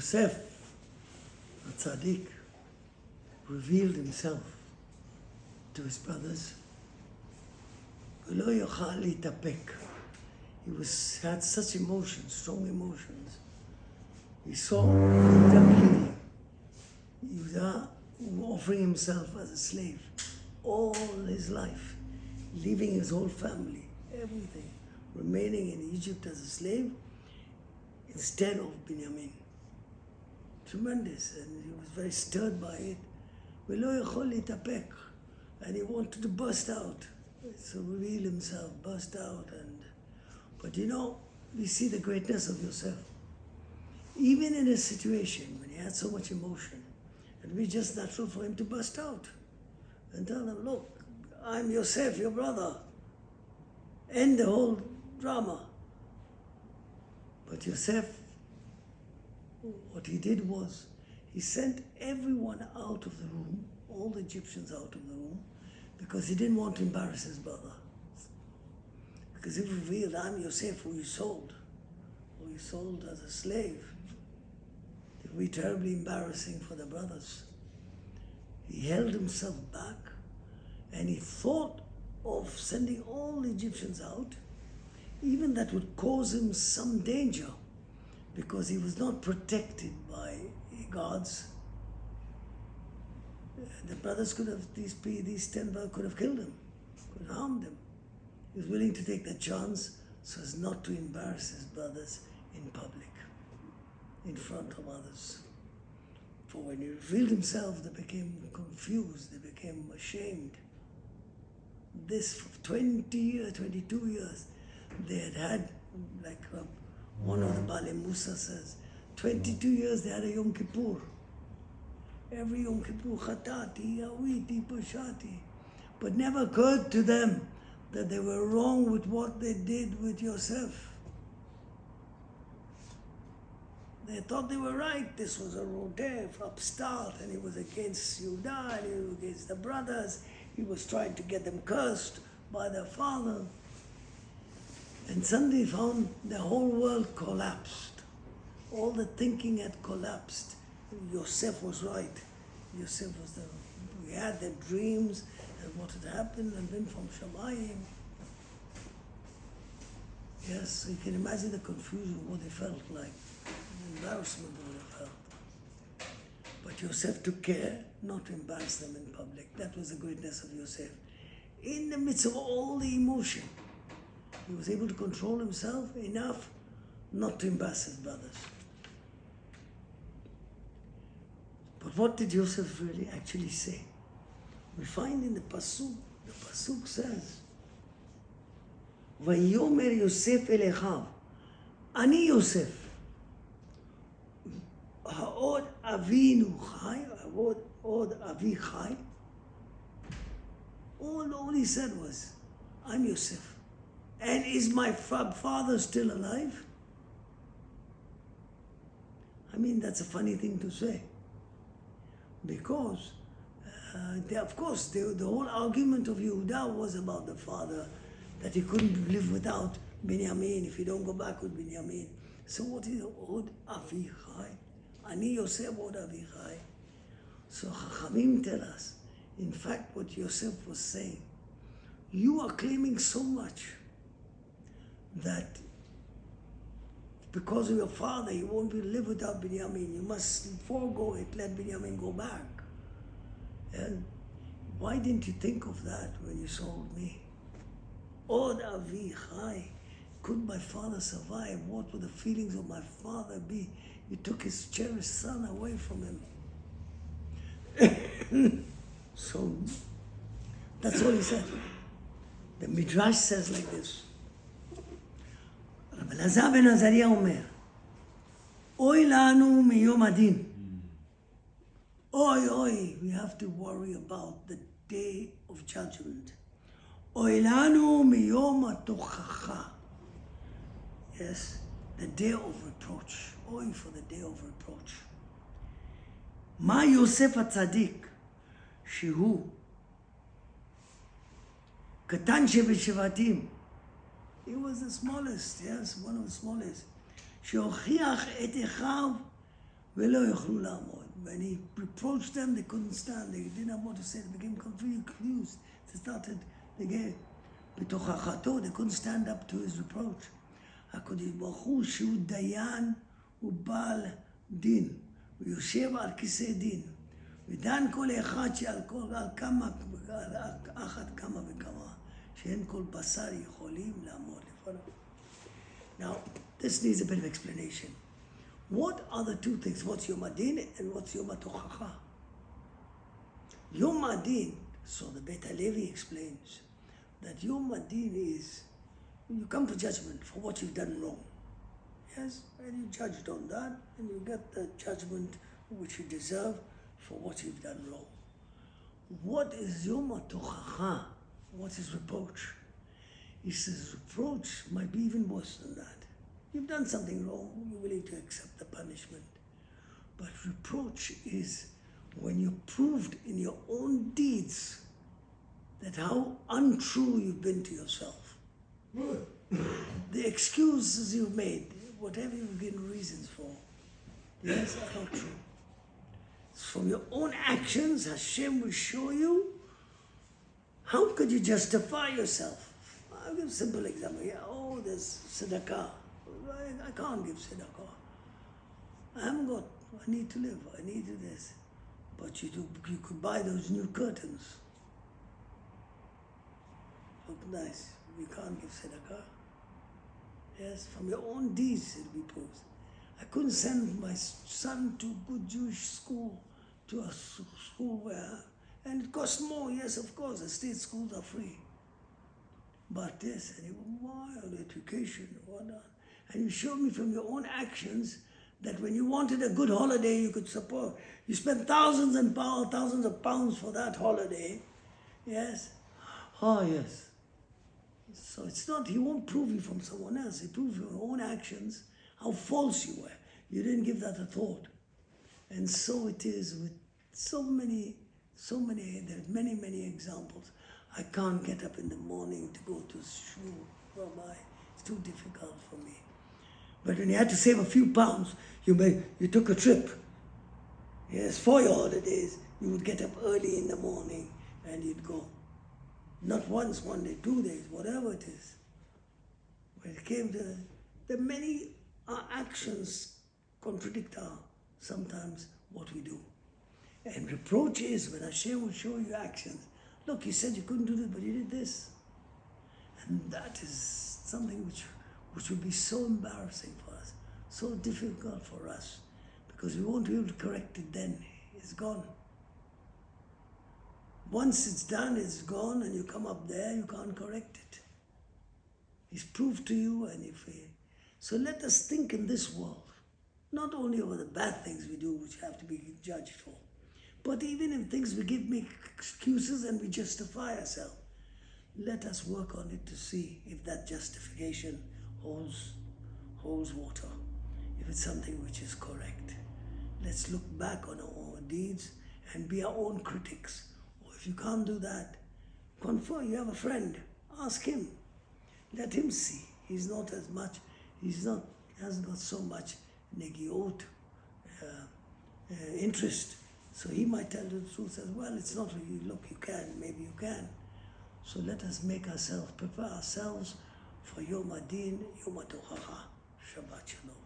Yosef, a tzaddik, revealed himself to his brothers. ולא יוכל להתאפק. He had such emotions, strong emotions. He saw Yehuda pleading, Yehuda offering himself as a slave all his life, leaving his whole family, everything, remaining in Egypt as a slave instead of Binyamin. Tremendous, and he was very stirred by it. ולא יכול להתאפק, and he wanted to burst out. So reveal himself, burst out, but we see the greatness of Yosef. Even in a situation when he had so much emotion, it would be just natural for him to burst out and tell them, look, I'm Yosef, your brother. End the whole drama. But Yosef, what he did was, he sent everyone out of the room, all the Egyptians out of the room, because he didn't want to embarrass his brother. Because if he revealed, I'm Yosef, who you sold as a slave, it would be terribly embarrassing for the brothers. He held himself back, and he thought of sending all the Egyptians out, even that would cause him some danger, because he was not protected by guards. The brothers could have, these 10 could have killed him, could have harmed him. He was willing to take the chance so as not to embarrass his brothers in public, in front of others. For when he revealed himself, they became confused, they became ashamed. This for 20 years, 22 years, they had like one of the Bali Musa says, 22 years they had a Yom Kippur. Every Yom Kippur, Khatati, Awiti, Pashati. But never occurred to them that they were wrong with what they did with Yosef. They thought they were right. This was a rodef, upstart, and he was against Yehuda, and he was against the brothers. He was trying to get them cursed by their father. And suddenly found the whole world collapsed. All the thinking had collapsed. Yosef was right. Yosef was we had the dreams and what had happened and then from Shamayim. Yes, so you can imagine the confusion, what they felt like, the embarrassment what they felt. But Yosef took care not to embarrass them in public. That was the greatness of Yosef. In the midst of all the emotion, he was able to control himself enough not to embarrass his brothers. But what did Yosef really actually say? We find in the Pasuk says, Vayomer Yosef el Echav, Ani Yosef, Ha'od Avinu Chai, Ha'od Avi Chai. All he said was, I'm Yosef. And is my father still alive? I mean, that's a funny thing to say. Because, of course, the whole argument of Yehuda was about the father, that he couldn't live without Binyamin, if you don't go back with Binyamin. So what is Od Avichai? Ani Yosef Od Avichai. So Chachamim tell us, in fact, what Yosef was saying, you are claiming so much that because of your father, you won't be able to live without Binyamin. You must forego it, let Binyamin go back. And why didn't you think of that when you sold me? Od Avi Chai, could my father survive? What would the feelings of my father be? You took his cherished son away from him. So, that's all he said. The Midrash says like this. רב אלעזר בן עזריה אומר, אוי לנו מיום הדין. Oi, we have to worry about the day of judgment. אוי לנו מיום התוכחה. Yes, the day of reproach. Oi for the day of reproach. מה יוסף הצדיק, שהוא קטן שבשבטים, he was the smallest, yes, one of the smallest. שהוכיח את אחיו ולא יוכלו לעמוד. When he reproached them, they couldn't stand. They didn't know what to say. They became confused. They started, בתוך החטוא, they couldn't stand up to his reproach. הקדוש ברוך הוא שהוא דיין ובעל דין. הוא יושב על כיסא דין. ודן כל אחד שעל כמה, על אחת כמה וכמה, שאין כל בשר יכולים לעמוד לפניו. Now, this needs a bit of explanation. What are the two things? What's Yom Adin and what's Yom HaTochacha? Yom Adin, so the Beit HaLevi explains, that Yom Adin is, you come to judgment for what you've done wrong. Yes, and you're judged on that, and you get the judgment which you deserve for what you've done wrong. What is Yom HaTochacha? What is reproach? He says reproach might be even worse than that. You've done something wrong, you're willing to accept the punishment. But reproach is when you proved in your own deeds that how untrue you've been to yourself. The excuses you've made, whatever you've given reasons for, yes, are not true. From your own actions, Hashem will show you how could you justify yourself. I'll give a simple example. There's tzedakah. I can't give tzedakah. I haven't got, I need to live, I need to do this. But you could buy those new curtains. Look nice. You can't give tzedakah. Yes, from your own deeds it will be proved. I couldn't send my son to a good Jewish school, to a school where, and it costs more, yes, of course, the state schools are free. But yes, and wild education, whatnot. And you showed me from your own actions that when you wanted a good holiday, you could support. You spent thousands of pounds for that holiday. Yes? Oh, yes. So it's not, he won't prove you from someone else. He proves your own actions, how false you were. You didn't give that a thought. And so it is with so many, there's many examples. I can't get up in the morning to go to shul, Rabbi. It's too difficult for me. But when you had to save a few pounds, you took a trip. Yes, for your holidays, you would get up early in the morning and you'd go. Not once, 1 day, 2 days, whatever it is. When it came to the many actions contradict sometimes what we do. And reproach is when Hashem will show you actions. Look, you said you couldn't do this, but you did this. And that is something which will be so embarrassing for us, so difficult for us, because we won't be able to correct it then. It's gone. Once it's done, it's gone, and you come up there, you can't correct it. It's proved to you, and you fail. So let us think in this world, not only over the bad things we do, which have to be judged for, but even in things we make excuses and we justify ourselves. Let us work on it to see if that justification holds water, if it's something which is correct. Let's look back on our deeds and be our own critics. Or if you can't do that, confirm, you have a friend, ask him. Let him see. Hasn't got so much negiot, interest. So he might tell the truth as well. It's not really, look, you can, maybe you can. So let us make ourselves, prepare ourselves for Yom Adin, Yom HaTochacha. Shabbat Shalom.